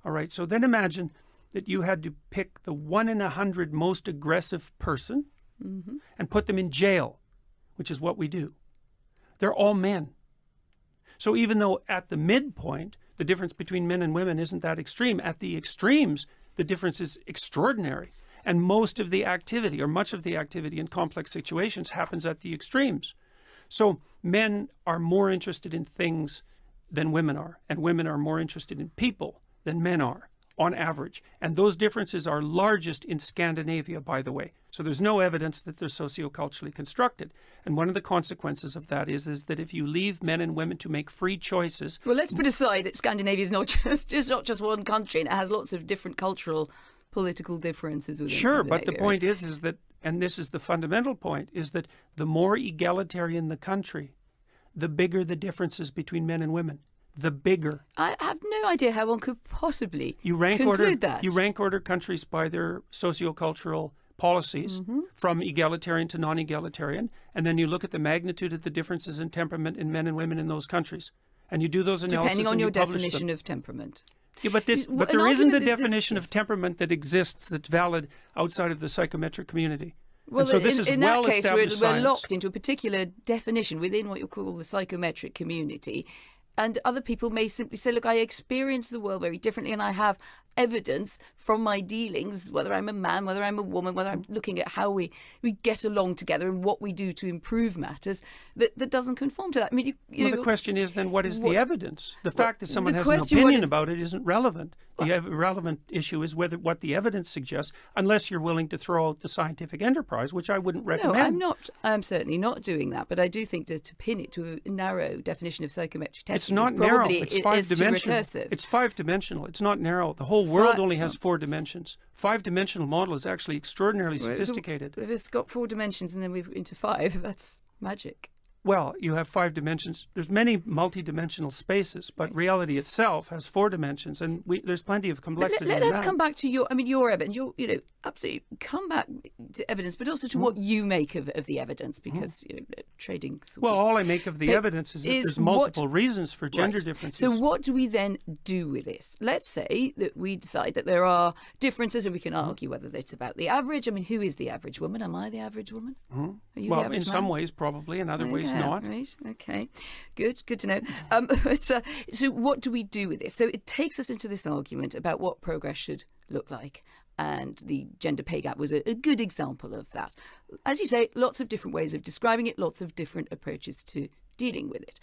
All right, so then imagine that you had to pick the 1 in 100 most aggressive person and put them in jail, which is what we do. They're all men. So even though at the midpoint, the difference between men and women isn't that extreme, at the extremes, the difference is extraordinary. And most of the activity, or much of the activity in complex situations, happens at the extremes. So men are more interested in things than women are, and women are more interested in people than men are, on average. And those differences are largest in Scandinavia, by the way. So there's no evidence that they're socioculturally constructed. And one of the consequences of that is that if you leave men and women to make free choices... Well, let's put aside that Scandinavia is not just one country, and it has lots of different cultural, political differences within Sure, but the Scandinavia, point is that, and this is the fundamental point, is that the more egalitarian the country, the bigger the differences between men and women. The bigger. I have no idea how one could possibly conclude that. You rank order countries by their sociocultural policies from egalitarian to non-egalitarian, and then you look at the magnitude of the differences in temperament in men and women in those countries. And you do those analyses depending on and your you publish definition them. of temperament. Yeah, but there isn't a definition of temperament that exists that's valid outside of the psychometric community. Well, and so this is in that case, well-established we're science. Locked into a particular definition within what you call the psychometric community. And other people may simply say, look, I experience the world very differently, and I have evidence from my dealings, whether I'm a man, whether I'm a woman, whether I'm looking at how we get along together and what we do to improve matters, that doesn't conform to that. I mean, the question is then, what is the evidence? The fact that someone has an opinion about it isn't relevant. The relevant issue is what the evidence suggests, unless you're willing to throw out the scientific enterprise, which I wouldn't recommend. No, I'm not. I'm certainly not doing that. But I do think that to pin it to a narrow definition of psychometric testing, it's not narrow. It's 5-dimensional. Recursive. It's 5-dimensional. It's not narrow. The whole world only has 4 dimensions. 5-dimensional model is actually extraordinarily sophisticated. If it's got 4 dimensions and then we're into 5, that's magic. Well, you have 5 dimensions. There's many multi-dimensional spaces, but reality itself has 4 dimensions, and there's plenty of complexity. Let's come back to your evidence. Absolutely come back to evidence, but also to what you make of the evidence, because trading. All I make of the evidence is that there's multiple reasons for gender differences. So what do we then do with this? Let's say that we decide that there are differences, and we can argue whether it's about the average. I mean, who is the average woman? Am I the average woman? Are you the average man? Some ways probably, in other ways not. Right. Okay. Good to know. So what do we do with this? So it takes us into this argument about what progress should look like. And the gender pay gap was a good example of that. As you say, lots of different ways of describing it, lots of different approaches to dealing with it.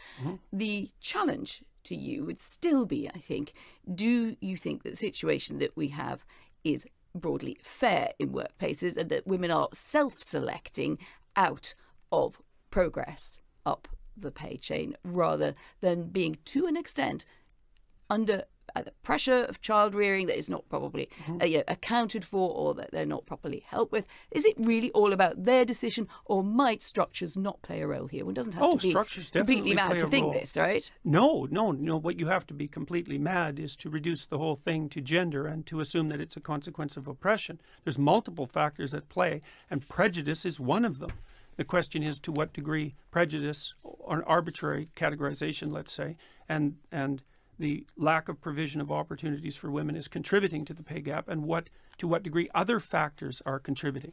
The challenge to you would still be, I think, do you think that the situation that we have is broadly fair in workplaces, and that women are self-selecting out of progress up the pay chain, rather than being, to an extent, under either pressure of child rearing that is not probably accounted for, or that they're not properly helped with? Is it really all about their decision, or might structures not play a role here? One doesn't have to be completely mad to think this, right? No. What you have to be completely mad is to reduce the whole thing to gender and to assume that it's a consequence of oppression. There's multiple factors at play, and prejudice is one of them. The question is to what degree prejudice, or an arbitrary categorization, let's say, and the lack of provision of opportunities for women is contributing to the pay gap, and to what degree other factors are contributing.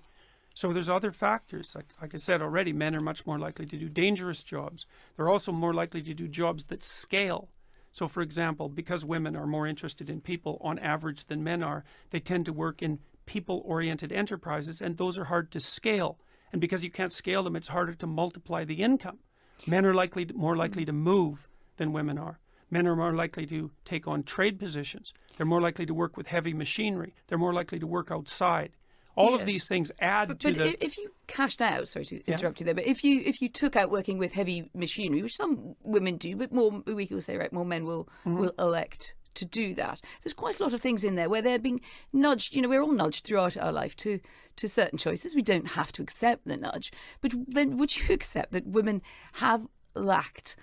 So there's other factors. Like I said already, men are much more likely to do dangerous jobs. They're also more likely to do jobs that scale. So, for example, because women are more interested in people on average than men are, they tend to work in people-oriented enterprises, and those are hard to scale. And because you can't scale them, it's harder to multiply the income. Men are more likely to move than women are. Men are more likely to take on trade positions. They're more likely to work with heavy machinery. They're more likely to work outside. All of these things add to the... But if you cashed out, sorry to interrupt you there, but if you took out working with heavy machinery, which some women do, but more, we will say, right, more men will elect to do that. There's quite a lot of things in there where they're being nudged. We're all nudged throughout our life to certain choices. We don't have to accept the nudge. But then would you accept that women have lacked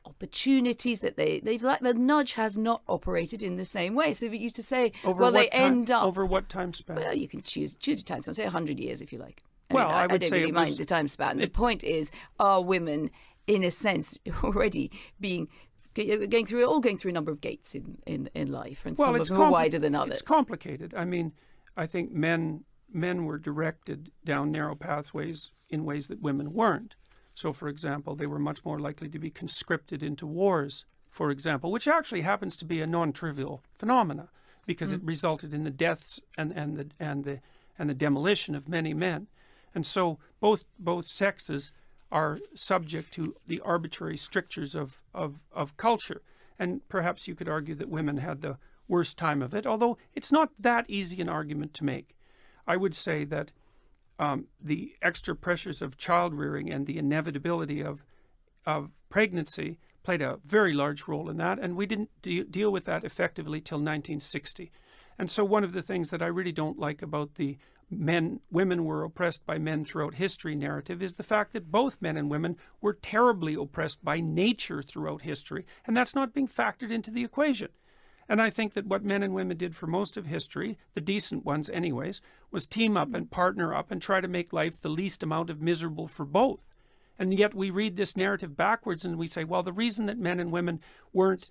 opportunities, that they've lacked? The nudge has not operated in the same way. So for you to say, over what time span? Well, you can choose your time span. Say 100 years if you like. I would don't say really mind the time span. The point is, are women, in a sense, already being going through a number of gates in life, and some of it's them are wider than others. It's complicated. I mean, I think men were directed down narrow pathways in ways that women weren't. So, for example, they were much more likely to be conscripted into wars, for example, which actually happens to be a non-trivial phenomena because it resulted in the deaths and the demolition of many men. And so both sexes are subject to the arbitrary strictures of culture. And perhaps you could argue that women had the worst time of it, although it's not that easy an argument to make. I would say that the extra pressures of child rearing and the inevitability of pregnancy played a very large role in that, and we didn't deal with that effectively till 1960. And so one of the things that I really don't like about the women were oppressed by men throughout history narrative is the fact that both men and women were terribly oppressed by nature throughout history, and that's not being factored into the equation. And I think that what men and women did for most of history, the decent ones anyways, was team up and partner up and try to make life the least amount of miserable for both. And yet we read this narrative backwards and we say, well, the reason that men and women weren't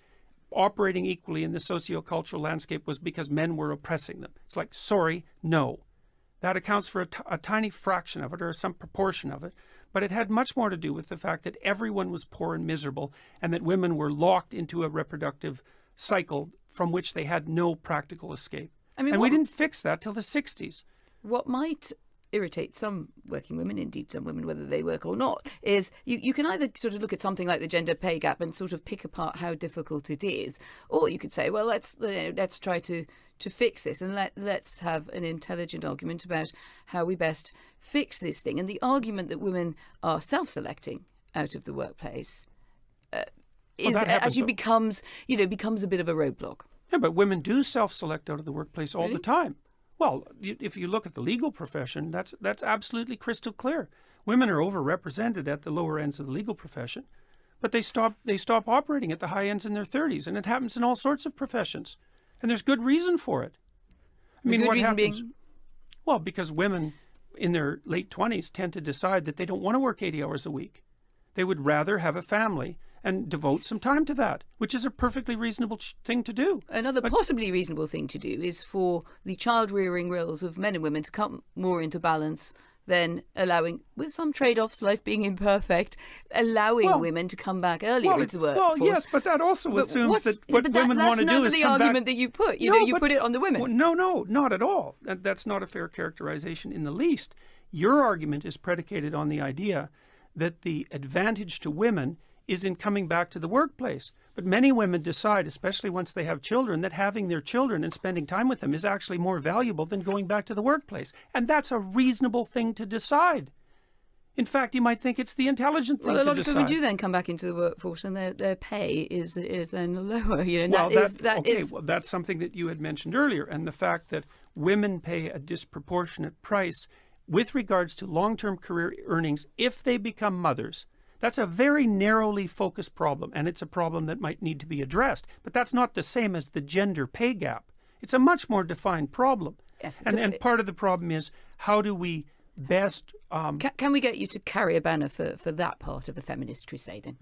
operating equally in the sociocultural landscape was because men were oppressing them. It's like, sorry, no. That accounts for a tiny fraction of it or some proportion of it. But it had much more to do with the fact that everyone was poor and miserable and that women were locked into a reproductive cycle from which they had no practical escape. And we didn't fix that till the 60s. What might irritate some working women, indeed some women, whether they work or not, is you can either sort of look at something like the gender pay gap and sort of pick apart how difficult it is, or you could say, well, let's try to fix this and let's have an intelligent argument about how we best fix this thing. And the argument that women are self-selecting out of the workplace becomes a bit of a roadblock. Yeah, but women do self-select out of the workplace all the time. Well, if you look at the legal profession, that's absolutely crystal clear. Women are overrepresented at the lower ends of the legal profession, but they stop operating at the high ends in their 30s, and it happens in all sorts of professions, and there's good reason for it. I mean, what happens? Well, because women in their late 20s tend to decide that they don't want to work 80 hours a week. They would rather have a family and devote some time to that, which is a perfectly reasonable thing to do. Another possibly reasonable thing to do is for the child-rearing roles of men and women to come more into balance than allowing, with some trade-offs, life being imperfect, allowing women to come back earlier into the workforce. Well, yes, but that also assumes that what women want to do is come back. That's not the argument that you put. You put it on the women. No, not at all. That's not a fair characterization in the least. Your argument is predicated on the idea that the advantage to women is in coming back to the workplace. But many women decide, especially once they have children, that having their children and spending time with them is actually more valuable than going back to the workplace. And that's a reasonable thing to decide. In fact, you might think it's the intelligent thing to decide. Well, a lot of women do then come back into the workforce and their pay is then lower. Well, that's something that you had mentioned earlier. And the fact that women pay a disproportionate price with regards to long-term career earnings if they become mothers. That's a very narrowly focused problem, and it's a problem that might need to be addressed. But that's not the same as the gender pay gap. It's a much more defined problem. Yes, and part of the problem is, how do we best... Can we get you to carry a banner for that part of the feminist crusade, then?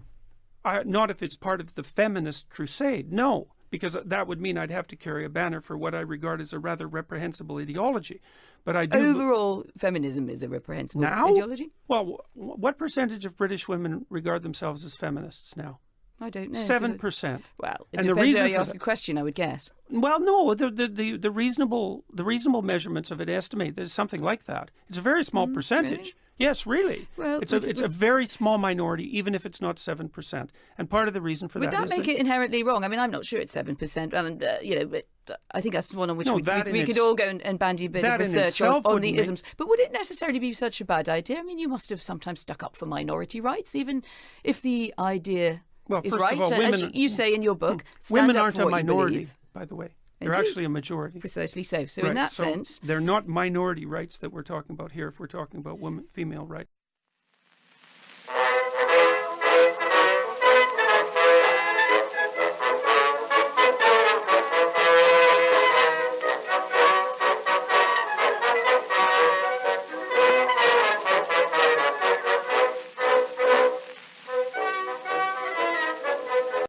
Not if it's part of the feminist crusade, no. Because that would mean I'd have to carry a banner for what I regard as a rather reprehensible ideology. But I do... Overall, feminism is a reprehensible ideology? Well, what percentage of British women regard themselves as feminists now? I don't know. 7%. Well, it depends how you ask a question, I would guess. Well, no, the reasonable measurements of it estimate there's something like that. It's a very small percentage. Really? Yes, really. Well, it's a very small minority, even if it's not 7%. And part of the reason for that is... Would that make it inherently wrong? I mean, I'm not sure it's 7%. And, but I think that's one on which we could all go and bandy a bit of research on the isms. But would it necessarily be such a bad idea? I mean, you must have sometimes stuck up for minority rights, even if the idea is right. Of all, women, as you say in your book, women aren't a minority, by the way. They're actually a majority. Precisely so. So in that sense... They're not minority rights that we're talking about here if we're talking about female rights.